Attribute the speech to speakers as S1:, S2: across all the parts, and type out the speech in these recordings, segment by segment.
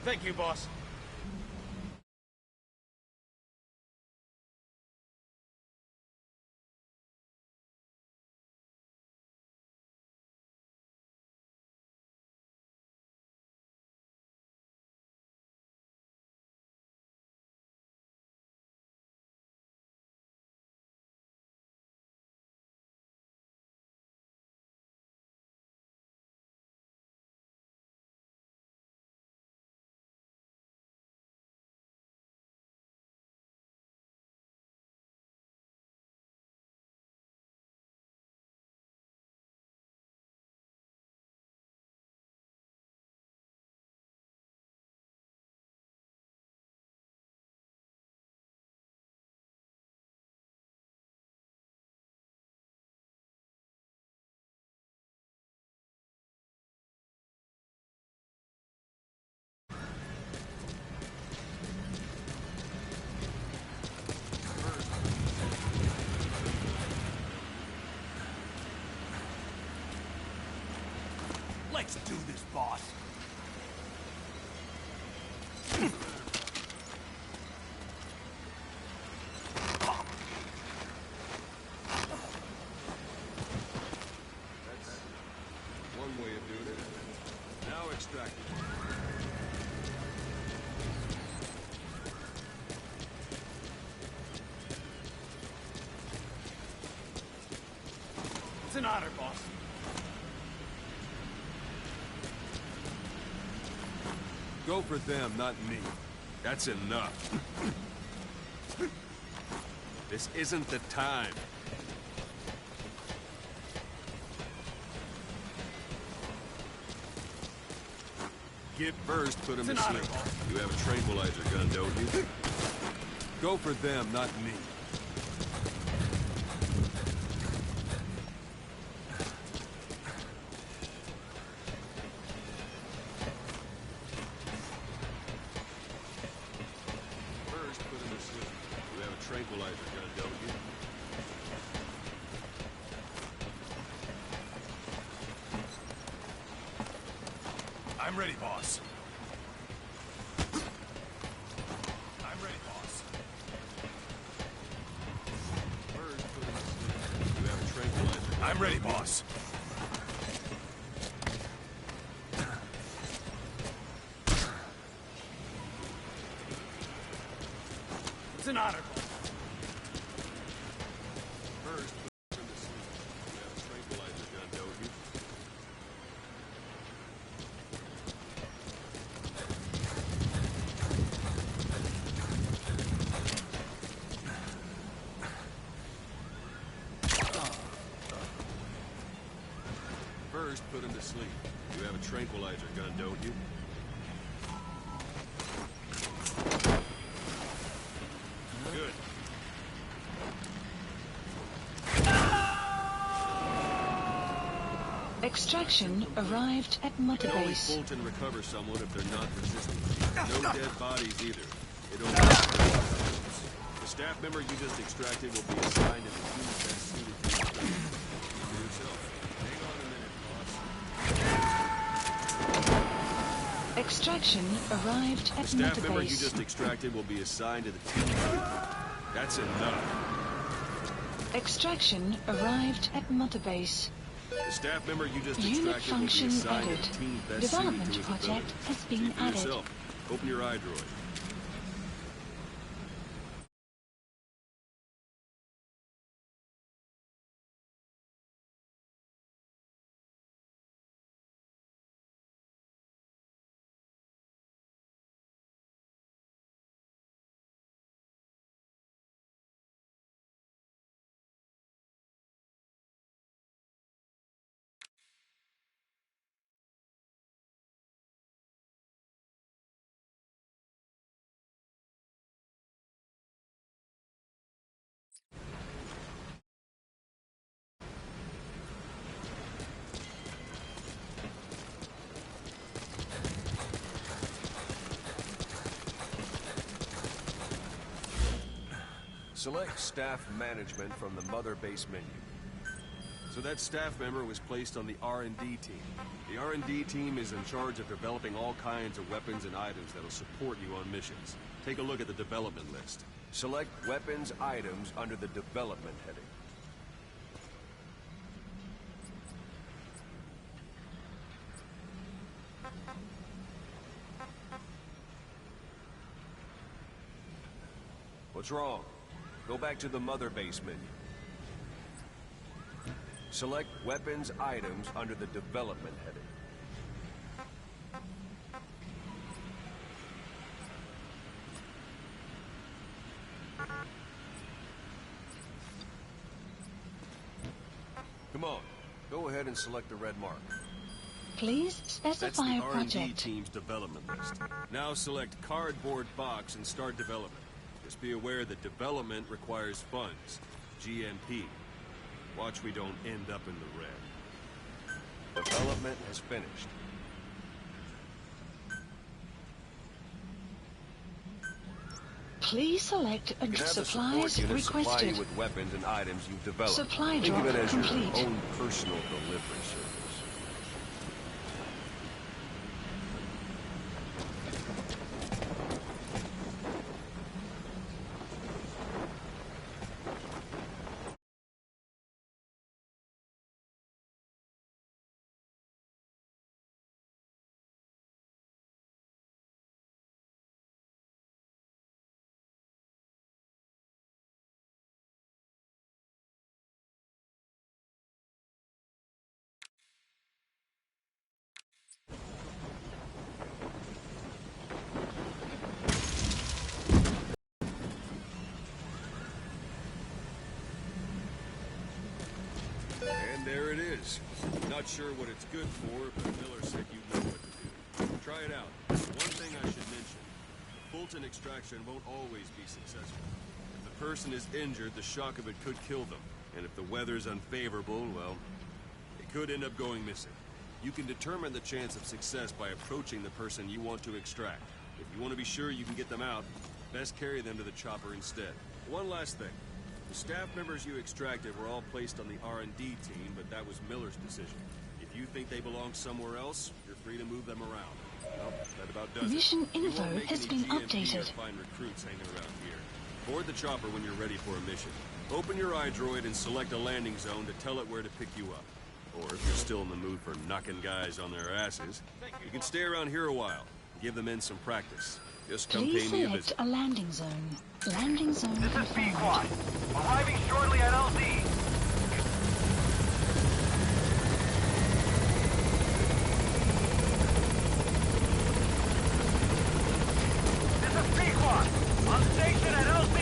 S1: Thank you, boss.
S2: Let's do this, boss.
S3: That's one way of doing it. Now extract it.
S1: It's an honor, boss.
S3: Go for them, not me. That's enough. This isn't the time. Get first, put him to sleep. You have a tranquilizer gun, don't you? Go for them, not me. First, put him to sleep. You have a tranquilizer gun, don't you?
S2: I'm ready, boss. I'm ready, boss.
S3: First, put him to sleep. You have a tranquilizer gun.
S2: I'm ready, boss.
S1: It's an honor, boss.
S3: First, put him to sleep. You have a tranquilizer gun, don't you? First, put him to sleep. You have a tranquilizer gun, don't you? Good.
S4: Extraction arrived at
S3: You
S4: Mother
S3: can only
S4: Base.
S3: bolt and recover someone if they're not resistant. No dead bodies either. It only the staff member you just extracted will be assigned to the team best suited to your job. For yourself. Hang on a minute, boss.
S4: Extraction arrived
S3: The
S4: at
S3: staff
S4: Mother
S3: member you
S4: Base.
S3: just extracted will be assigned to the team. That's enough.
S4: Extraction arrived at Mother Base.
S3: The staff member you just
S4: Unit
S3: extracted will be
S4: function
S3: assigned
S4: added.
S3: to the team best suited to
S4: Development
S3: his
S4: project
S3: ability.
S4: has been
S3: See for
S4: added.
S3: yourself. Open your eye droid. Select Staff Management from the Mother Base menu. So that staff member was placed on the R&D team. The R&D team is in charge of developing all kinds of weapons and items that'll support you on missions. Take a look at the development list.
S5: Select weapons items under the development heading. What's wrong? Go back to the mother base menu. Select weapons items under the development heading. Come on, go ahead and select the red mark.
S4: Please
S3: That's the
S4: specify a
S3: R&D
S4: project.
S3: team's development list. Now select cardboard box and start development. Just be aware that development requires funds. GMP. Watch we don't end up in the red.
S5: Development has finished.
S4: Please select
S5: You can have the support
S4: supplies
S5: unit supply you
S4: requested.
S5: with weapons and items you've developed.
S4: Supply
S5: Think of
S4: drop
S5: it as
S4: complete.
S5: your own personal delivery service.
S3: And there it is. Not sure what it's good for, but Miller said you know what to do. Try it out. One thing I should mention. The Fulton extraction won't always be successful. If the person is injured, the shock of it could kill them. And if the weather's unfavorable, well, they could end up going missing. You can determine the chance of success by approaching the person you want to extract. If you want to be sure you can get them out, best carry them to the chopper instead. One last thing. The staff members you extracted were all placed on the R&D team, but that was Miller's decision. If you think they belong somewhere else, you're free to move them around. Well, that about does
S4: Mission
S3: it. You
S4: info
S3: won't make
S4: has
S3: any
S4: been
S3: GMP or
S4: updated.
S3: find recruits hanging around here. Board the chopper when you're ready for a mission. Open your iDroid and select a landing zone to tell it where to pick you up. Or if you're still in the mood for knocking guys on their asses, you can stay around here a while. Give the men some practice. Just come
S4: Please
S3: pay me a
S4: select
S3: visit.
S4: a landing zone. Landing zone
S1: This is
S4: confirmed.
S1: Pequod. Arriving shortly at LZ. This is Pequod. On station at LZ.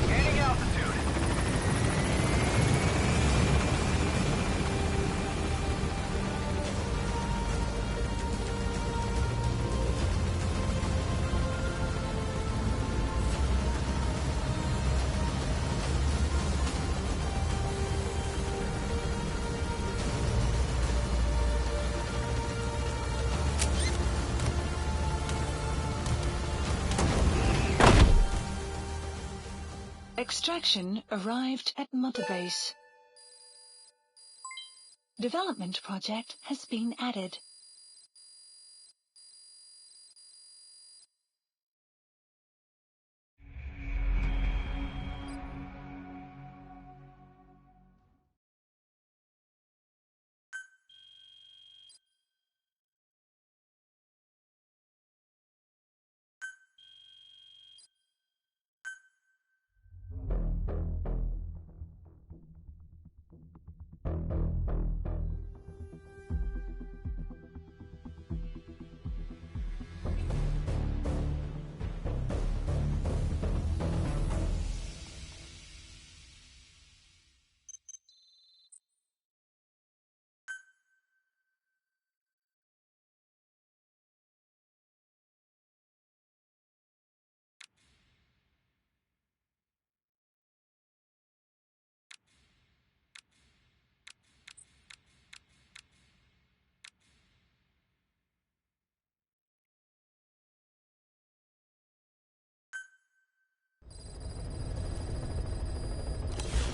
S1: Gaining altitude.
S4: Extraction arrived at Mother Base. Development project has been added.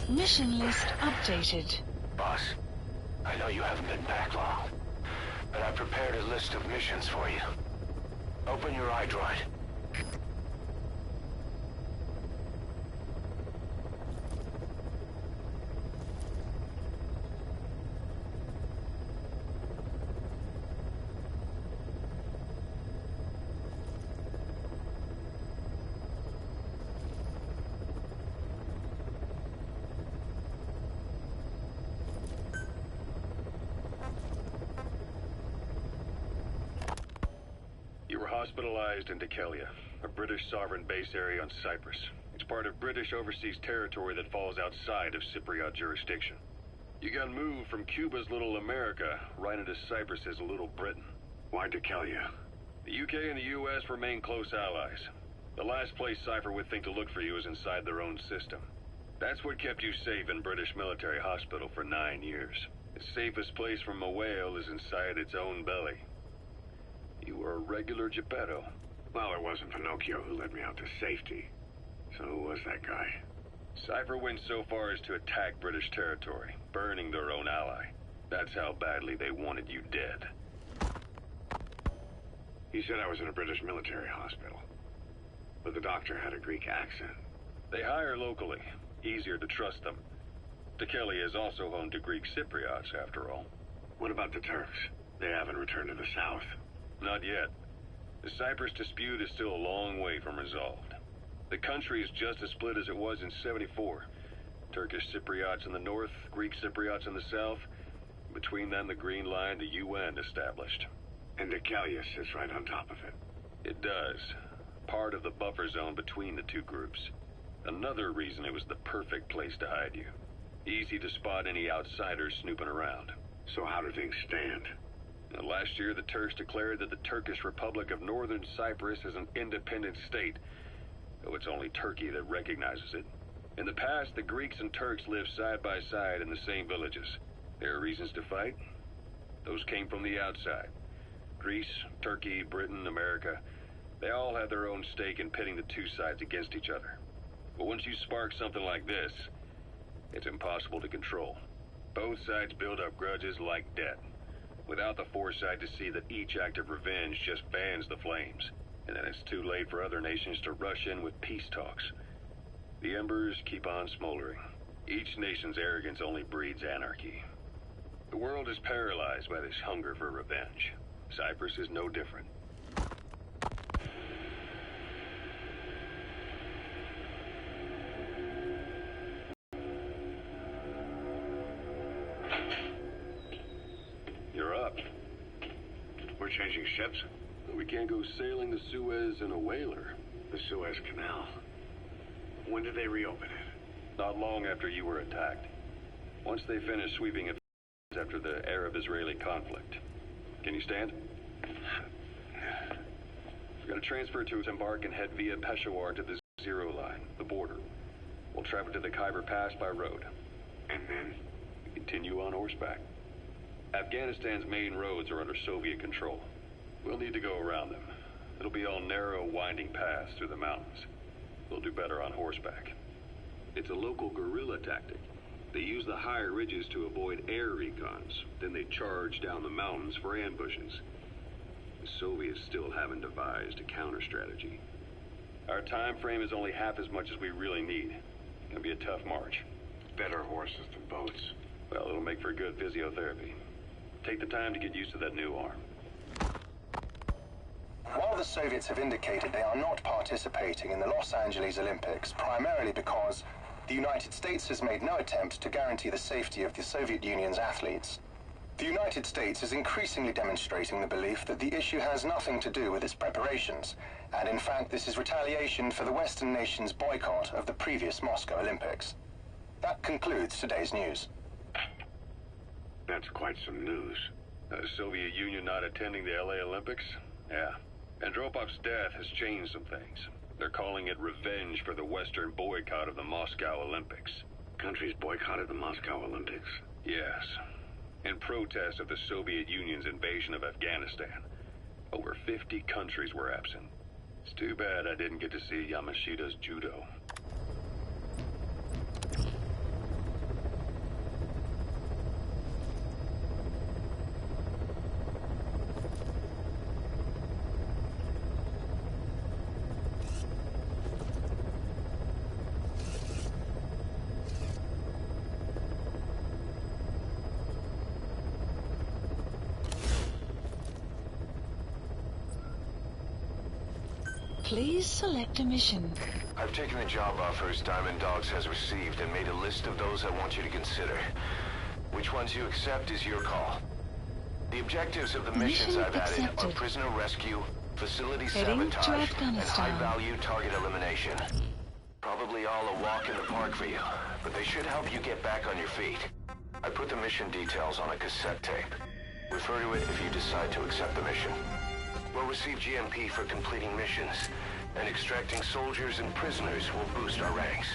S4: Mission list updated.
S6: Boss, I know you haven't been back long, but I prepared a list of missions for you. Open your iDroid.
S7: You were hospitalized in Dekelia, a British sovereign base area on Cyprus. It's part of British overseas territory that falls outside of Cypriot jurisdiction. You got moved from Cuba's Little America right into Cyprus's Little Britain. Why Dekelia? The UK and the US remain close allies. The last place Cypher would think to look for you is inside their own system. That's what kept you safe in British military hospital for 9 years. The safest place from a whale is inside its own belly. You were a regular Geppetto.
S8: Well, it wasn't Pinocchio who led me out to safety. So who was that guy?
S7: Cypher went so far as to attack British territory, burning their own ally. That's how badly they wanted you dead.
S8: He said I was in a British military hospital. But the doctor had a Greek accent.
S7: They hire locally. Easier to trust them. Dekelia is also home to Greek Cypriots, after all.
S8: What about the Turks? They haven't returned to the south.
S7: Not yet. The Cyprus dispute is still a long way from resolved. The country is just as split as it was in '74. Turkish Cypriots in the north, Greek Cypriots in the south. Between them, the Green Line, the UN established.
S8: And Dekelia sits right on top of it.
S7: It does. Part of the buffer zone between the two groups. Another reason it was the perfect place to hide you. Easy to spot any outsiders snooping around.
S8: So how do things stand?
S7: Now, last year, the Turks declared that the Turkish Republic of Northern Cyprus is an independent state, though it's only Turkey that recognizes it. In the past, the Greeks and Turks lived side by side in the same villages. There are reasons to fight. Those came from the outside. Greece, Turkey, Britain, America, they all had their own stake in pitting the two sides against each other. But once you spark something like this, it's impossible to control. Both sides build up grudges like debt, without the foresight to see that each act of revenge just fans the flames, and then it's too late for other nations to rush in with peace talks. The embers keep on smoldering. Each nation's arrogance only breeds anarchy. The world is paralyzed by this hunger for revenge. Cyprus is no different. You're up.
S8: We're changing ships?
S7: We can't go sailing the Suez in a whaler.
S8: The Suez Canal. When did they reopen it?
S7: Not long after you were attacked. Once they finished sweeping it after the Arab-Israeli conflict. Can you stand? We're going to transfer to embark and head via Peshawar to the Zero Line, the border. We'll travel to the Khyber Pass by road.
S8: And then?
S7: We continue on horseback. Afghanistan's main roads are under Soviet control. We'll need to go around them. It'll be all narrow, winding paths through the mountains. We'll do better on horseback. It's a local guerrilla tactic. They use the higher ridges to avoid air recons. Then they charge down the mountains for ambushes. The Soviets still haven't devised a counter-strategy. Our time frame is only half as much as we really need. It'll be a tough march.
S8: Better horses than boats.
S7: Well, it'll make for good physiotherapy. Take the time to get used to that new arm.
S9: While the Soviets have indicated they are not participating in the Los Angeles Olympics, primarily because the United States has made no attempt to guarantee the safety of the Soviet Union's athletes, the United States is increasingly demonstrating the belief that the issue has nothing to do with its preparations, and in fact this is retaliation for the Western nations' boycott of the previous Moscow Olympics. That concludes today's news.
S8: That's quite some news.
S7: The Soviet Union not attending the LA Olympics? Yeah. Andropov's death has changed some things. They're calling it revenge for the Western boycott of the Moscow Olympics.
S8: Countries boycotted the Moscow Olympics?
S7: Yes. In protest of the Soviet Union's invasion of Afghanistan. Over 50 countries were absent. It's too bad I didn't get to see Yamashita's judo.
S4: Please select a mission.
S6: I've taken the job offers Diamond Dogs has received and made a list of those I want you to consider. Which ones you accept is your call. The objectives of the missions
S4: Mission
S6: I've added are
S4: accepted.
S6: prisoner rescue, facility
S4: Heading to
S6: sabotage, and
S4: Afghanistan.
S6: high-value target elimination. Probably all a walk in the park for you, but they should help you get back on your feet. I put the mission details on a cassette tape. Refer to it if you decide to accept the mission. We'll receive GMP for completing missions, and extracting soldiers and prisoners will boost our ranks.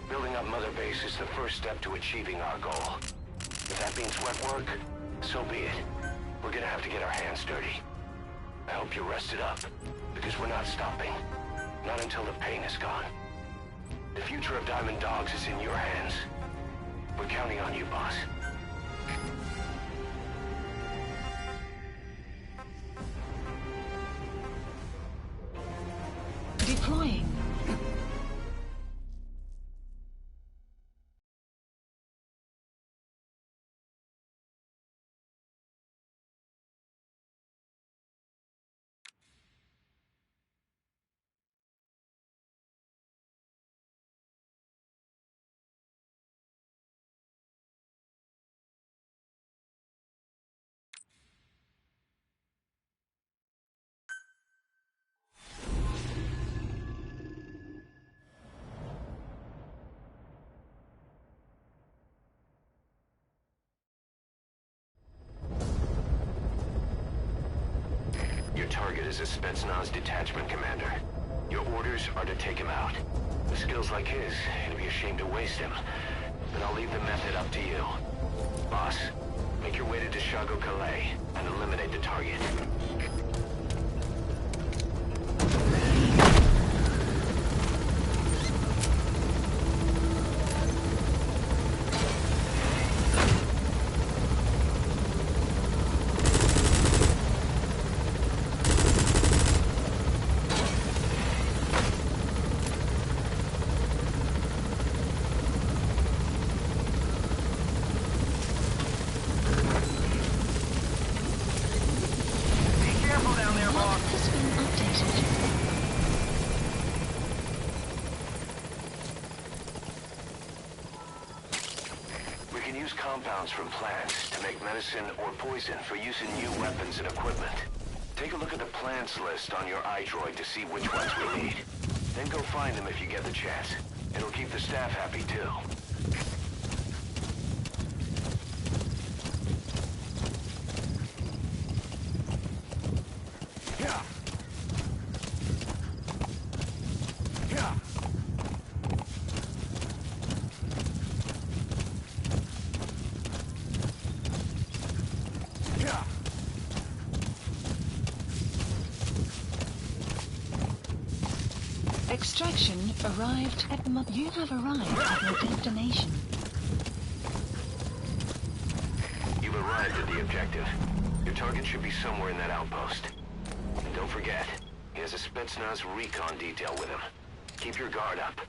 S6: Building up Mother Base is the first step to achieving our goal. If that means sweat work, so be it. We're gonna have to get our hands dirty. I hope you're rested up, because we're not stopping. Not until the pain is gone. The future of Diamond Dogs is in your hands. We're counting on you, boss.
S4: Deploying.
S6: Your target is a Spetsnaz detachment commander. Your orders are to take him out. With skills like his, it'd be a shame to waste him. But I'll leave the method up to you. Boss, make your way to Deshago Calais and eliminate the target. Compounds from plants to make medicine or poison for use in new weapons and equipment. Take a look at the plants list on your iDroid to see which ones we need. Then go find them if you get the chance. It'll keep the staff happy too.
S4: Extraction arrived at You have arrived at your destination.
S6: You've arrived at the objective. Your target should be somewhere in that outpost. And don't forget, he has a Spetsnaz recon detail with him. Keep your guard up.